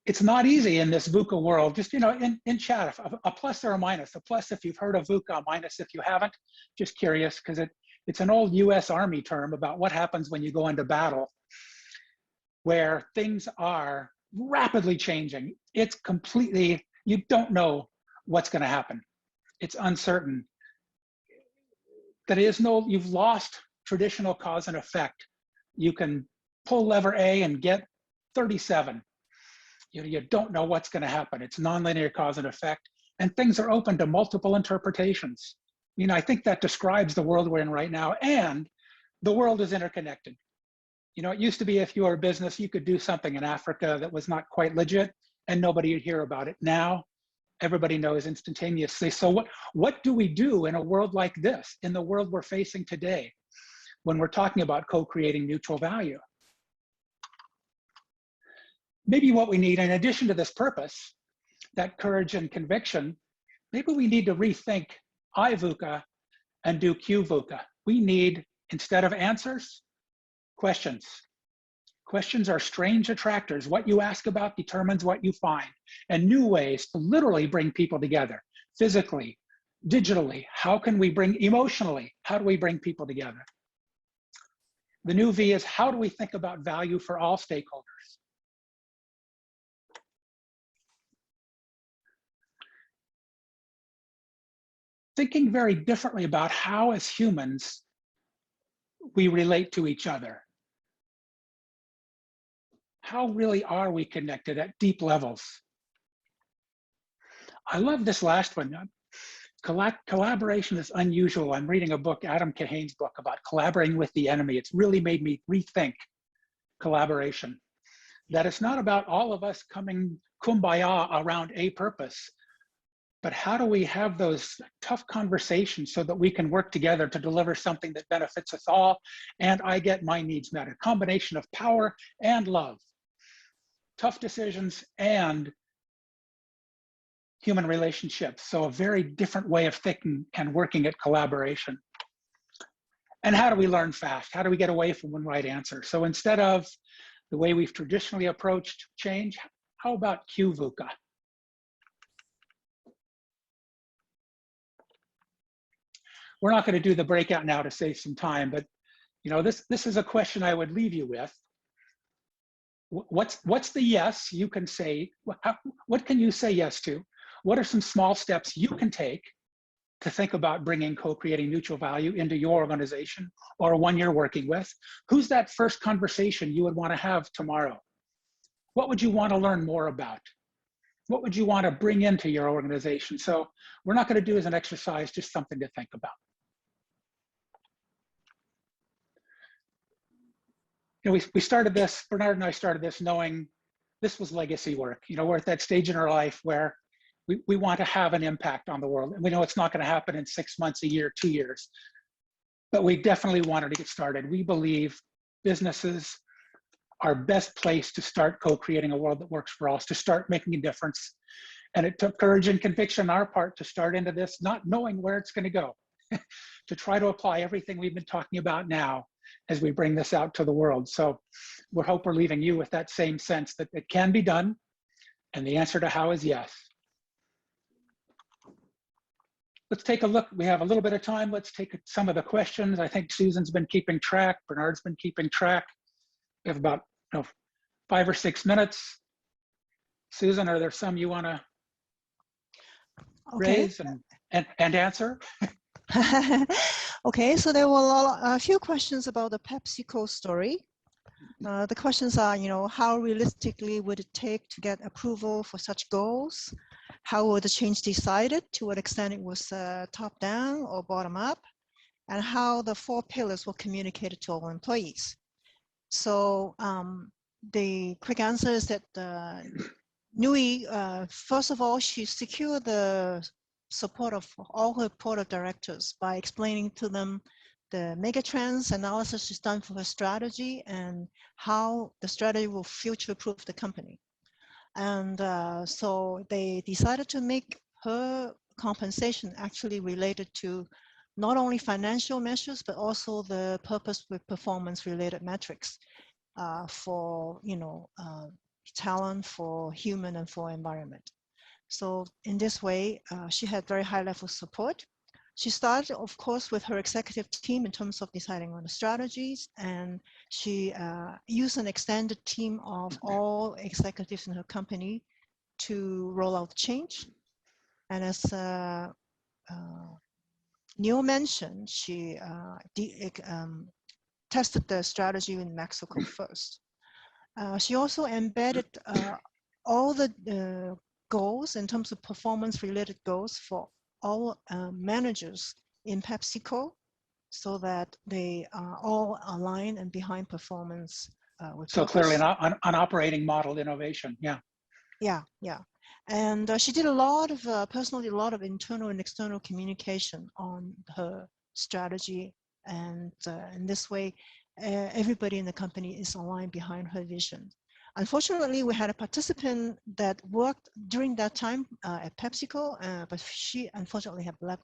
it's not easy in this VUCA world. Just, in chat, a plus or a minus. A plus if you've heard of VUCA, a minus if you haven't. Just curious, because it's an old US Army term about what happens when you go into battle, where things are rapidly changing. It's completely, you don't know what's going to happen. It's uncertain. You've lost traditional cause and effect. You can pull lever A and get 37. You don't know what's going to happen. It's nonlinear cause and effect, and things are open to multiple interpretations. I think that describes the world we're in right now, and the world is interconnected. It used to be if you were a business, you could do something in Africa that was not quite legit and nobody would hear about it. Now, everybody knows instantaneously. So what do we do in a world like this, in the world we're facing today, when we're talking about co-creating mutual value? Maybe what we need, in addition to this purpose, that courage and conviction, maybe we need to rethink I-VUCA and do Q-VUCA. We need, instead of answers, questions. Questions are strange attractors. What you ask about determines what you find, and new ways to literally bring people together, physically, digitally. How can we emotionally, how do we bring people together? The new V is, how do we think about value for all stakeholders? Thinking very differently about how, as humans, we relate to each other. How really are we connected at deep levels? I love this last one. Collaboration is unusual. I'm reading a book, Adam Kahane's book, about collaborating with the enemy. It's really made me rethink collaboration. That it's not about all of us coming kumbaya around a purpose, but how do we have those tough conversations so that we can work together to deliver something that benefits us all, and I get my needs met, a combination of power and love, tough decisions and human relationships. So a very different way of thinking and working at collaboration. And how do we learn fast? How do we get away from one right answer? So instead of the way we've traditionally approached change, how about Q-VUCA? We're not going to do the breakout now to save some time, but this is a question I would leave you with. What's the yes you can say? What can you say yes to? What are some small steps you can take to think about bringing co-creating mutual value into your organization or one you're working with? Who's that first conversation you would want to have tomorrow? What would you want to learn more about? What would you want to bring into your organization? So we're not going to do as an exercise, just something to think about. We started this, Bernard and I started this knowing this was legacy work. We're at that stage in our life where we want to have an impact on the world. And we know it's not going to happen in 6 months, a year, 2 years. But we definitely wanted to get started. We believe businesses are best placed to start co-creating a world that works for us, to start making a difference. And it took courage and conviction on our part to start into this, not knowing where it's going to go, to try to apply everything we've been talking about now as we bring this out to the world. So we hope we're leaving you with that same sense that it can be done. And the answer to how is yes. Let's take a look. We have a little bit of time. Let's take some of the questions. I think Susan's been keeping track. Bernard's been keeping track. We have about 5 or 6 minutes. Susan, are there some you want to raise and answer? Okay, so there were a few questions about the PepsiCo story. The questions are, how realistically would it take to get approval for such goals? How would the change decided? To what extent it was top down or bottom up? And how the 4 pillars were communicated to all employees. So the quick answer is that Nui, first of all, she secured the support of all her board of directors by explaining to them the megatrends analysis she's done for her strategy and how the strategy will future-proof the company. And so they decided to make her compensation actually related to not only financial measures, but also the purpose with performance related metrics for, talent for human and for environment. So in this way, she had very high level support. She started, of course, with her executive team in terms of deciding on the strategies, and she used an extended team of all executives in her company to roll out change. And as Neil mentioned, she tested the strategy in Mexico first. She also embedded all the goals in terms of performance-related goals for all managers in PepsiCo, so that they are all aligned and behind performance with So purpose. clearly an operating model innovation. Yeah. Yeah. And she did a lot of, personally, a lot of internal and external communication on her strategy. And in this way, everybody in the company is aligned behind her vision. Unfortunately, we had a participant that worked during that time at PepsiCo, but she unfortunately had left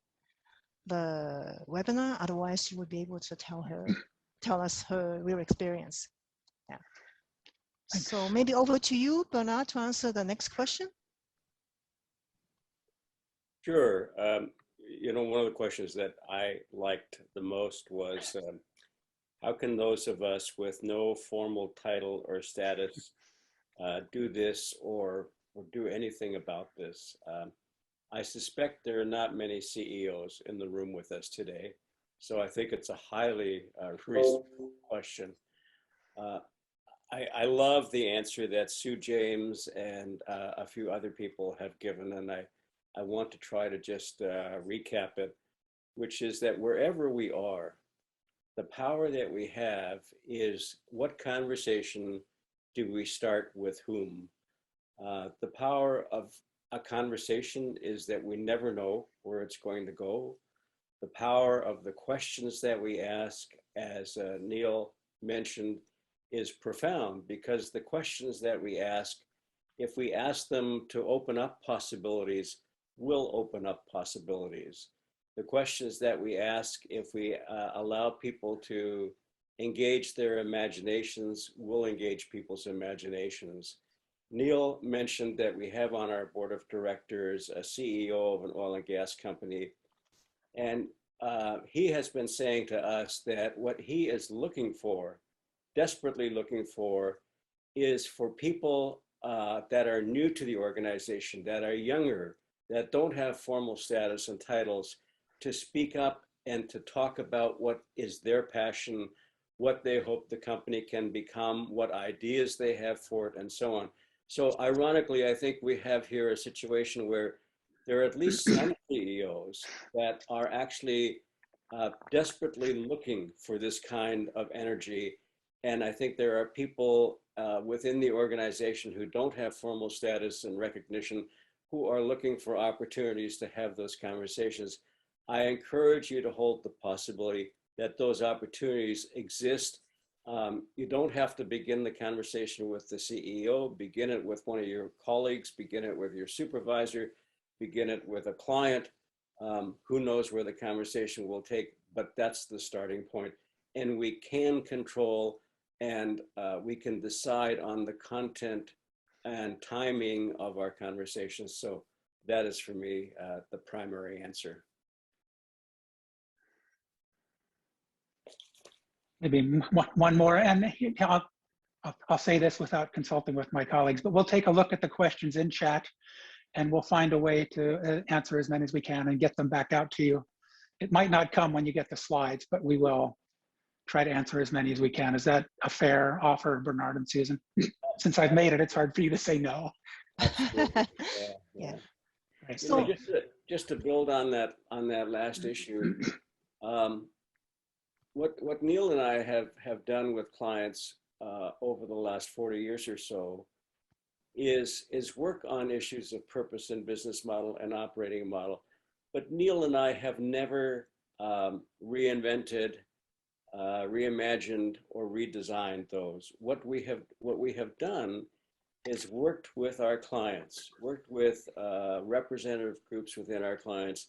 the webinar. Otherwise, she would be able to tell us her real experience. Yeah. So maybe over to you, Bernard, to answer the next question. Sure. You know, one of the questions that I liked the most was, how can those of us with no formal title or status do this or do anything about this? I suspect there are not many CEOs in the room with us today, so I think it's a highly reasonable question. I love the answer that Sue James and a few other people have given, and I want to try to just recap it, which is that wherever we are, the power that we have is what conversation do we start with whom? The power of a conversation is that we never know where it's going to go. The power of the questions that we ask, as Neil mentioned, is profound, because the questions that we ask, if we ask them to open up possibilities, will open up possibilities. The questions that we ask, if we allow people to engage their imaginations, will engage people's imaginations. Neil mentioned that we have on our board of directors a CEO of an oil and gas company. And he has been saying to us that what he is looking for, desperately looking for, is for people that are new to the organization, that are younger, that don't have formal status and titles, to speak up and to talk about what is their passion, what they hope the company can become, what ideas they have for it, and so on. So ironically, I think we have here a situation where there are at least some CEOs that are actually desperately looking for this kind of energy. And I think there are people within the organization who don't have formal status and recognition who are looking for opportunities to have those conversations. I encourage you to hold the possibility that those opportunities exist. You don't have to begin the conversation with the CEO. Begin it with one of your colleagues, begin it with your supervisor, begin it with a client. Who knows where the conversation will take, but that's the starting point. And we can control and we can decide on the content and timing of our conversations. So that is, for me, the primary answer. Maybe one more, and I'll say this without consulting with my colleagues, but we'll take a look at the questions in chat, and we'll find a way to answer as many as we can and get them back out to you. It might not come when you get the slides, but we will try to answer as many as we can. Is that a fair offer, Bernard and Susan? Since I've made it, it's hard for you to say no. Yeah. Right. So just to build on that last issue, what Neil and I have done with clients over the last 40 years or so is work on issues of purpose and business model and operating model. But Neil and I have never reinvented, reimagined, or redesigned those. What we have done is worked with our clients, worked with representative groups within our clients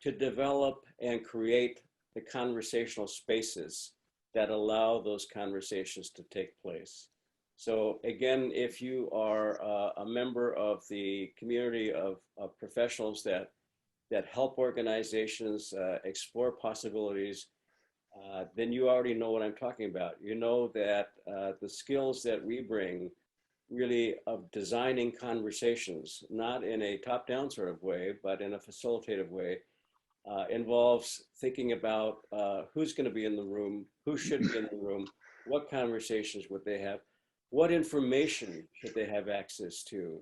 to develop and create the conversational spaces that allow those conversations to take place. So again, if you are a member of the community of professionals that help organizations explore possibilities, then you already know what I'm talking about. You know that the skills that we bring really of designing conversations, not in a top-down sort of way, but in a facilitative way, involves thinking about who's going to be in the room, who should be in the room, what conversations would they have, what information should they have access to,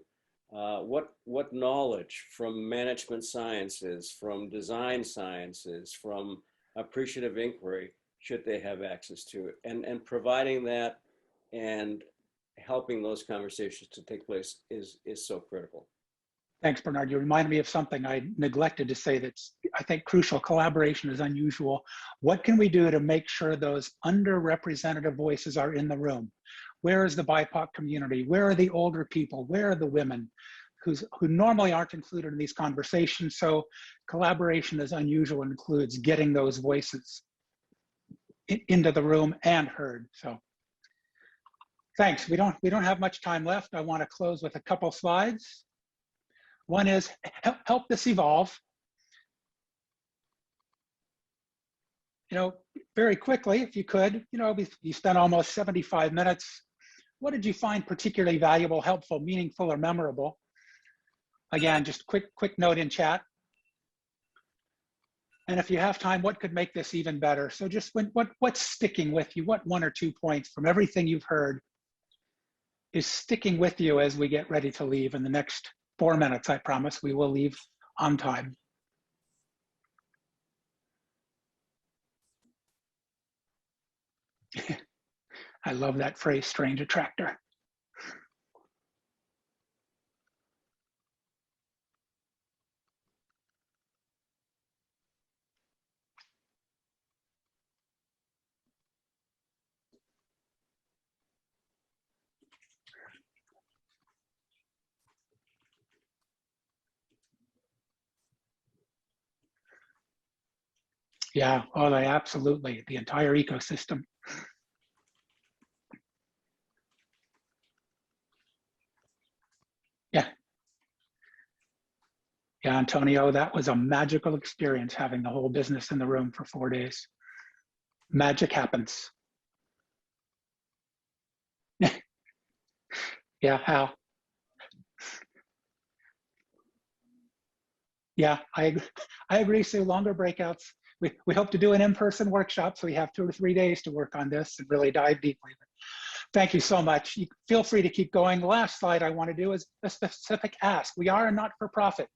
what knowledge from management sciences, from design sciences, from appreciative inquiry should they have access to, and providing that and helping those conversations to take place is so critical. Thanks, Bernard. You reminded me of something I neglected to say that's, I think, crucial. Collaboration is unusual. What can we do to make sure those underrepresented voices are in the room? Where is the BIPOC community? Where are the older people? Where are the women who normally aren't included in these conversations? So collaboration is unusual and includes getting those voices into the room and heard. So thanks. We don't have much time left. I want to close with a couple slides. One is help this evolve. You know, very quickly, if you could, you know, you spent almost 75 minutes. What did you find particularly valuable, helpful, meaningful, or memorable? Again, just quick note in chat. And if you have time, what could make this even better? So just what's sticking with you? What 1 or 2 points from everything you've heard is sticking with you as we get ready to leave in the next 4 minutes? I promise we will leave on time. I love that phrase, strange attractor. Yeah, oh, absolutely, the entire ecosystem. Yeah, Antonio, that was a magical experience having the whole business in the room for 4 days. Magic happens. Yeah, Hal. Yeah, I agree, Sue. Longer breakouts. We hope to do an in-person workshop, so we have 2 or 3 days to work on this and really dive deeply. Thank you so much. Feel free to keep going. The last slide I want to do is a specific ask. We are a not-for-profit.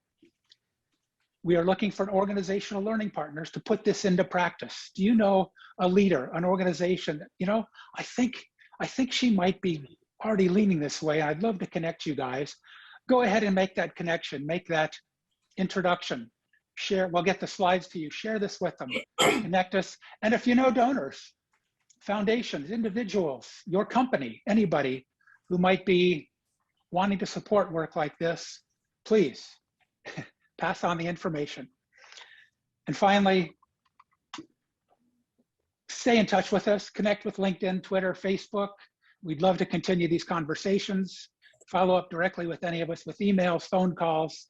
We are looking for organizational learning partners to put this into practice. Do you know a leader, an organization that, you know, I think she might be already leaning this way. I'd love to connect you guys. Go ahead and make that connection, make that introduction. Share, we'll get the slides to you. Share this with them, connect us. And if you know donors, foundations, individuals, your company, anybody who might be wanting to support work like this, please pass on the information. And finally, stay in touch with us, connect with LinkedIn, Twitter, Facebook. We'd love to continue these conversations. Follow up directly with any of us with emails, phone calls.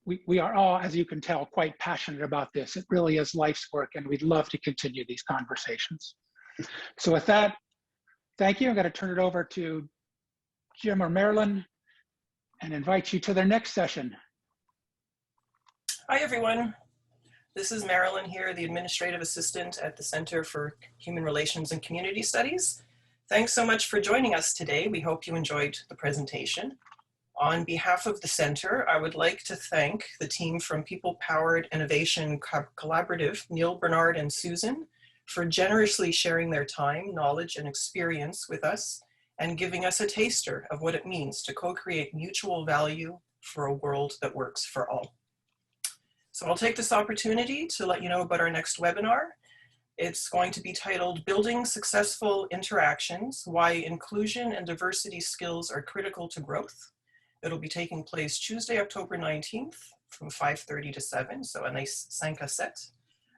We are all, as you can tell, quite passionate about this. It really is life's work, and we'd love to continue these conversations. So with that, thank you. I'm going to turn it over to Jim or Marilyn and invite you to their next session. Hi, everyone. This is Marilyn here, the Administrative Assistant at the Center for Human Relations and Community Studies. Thanks so much for joining us today. We hope you enjoyed the presentation. On behalf of the Center, I would like to thank the team from People Powered Innovation Collaborative, Neil, Bernard, and Susan, for generously sharing their time, knowledge, and experience with us, and giving us a taster of what it means to co-create mutual value for a world that works for all. So I'll take this opportunity to let you know about our next webinar. It's going to be titled Building Successful Interactions, Why Inclusion and Diversity Skills Are Critical to Growth. It'll be taking place Tuesday, October 19th from 5:30 to 7, so a nice 5 à 7.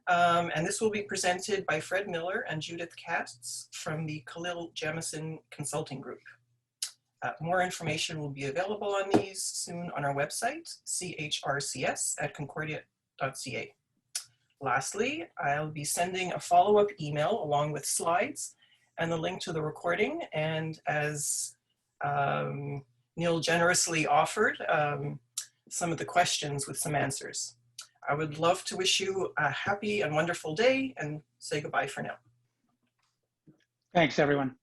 And this will be presented by Fred Miller and Judith Katz from the Khalil Jamison Consulting Group. More information will be available on these soon on our website, CHRCS at concordia.ca. Lastly, I'll be sending a follow-up email along with slides and the link to the recording. And as Neil generously offered, some of the questions with some answers. I would love to wish you a happy and wonderful day and say goodbye for now. Thanks, everyone.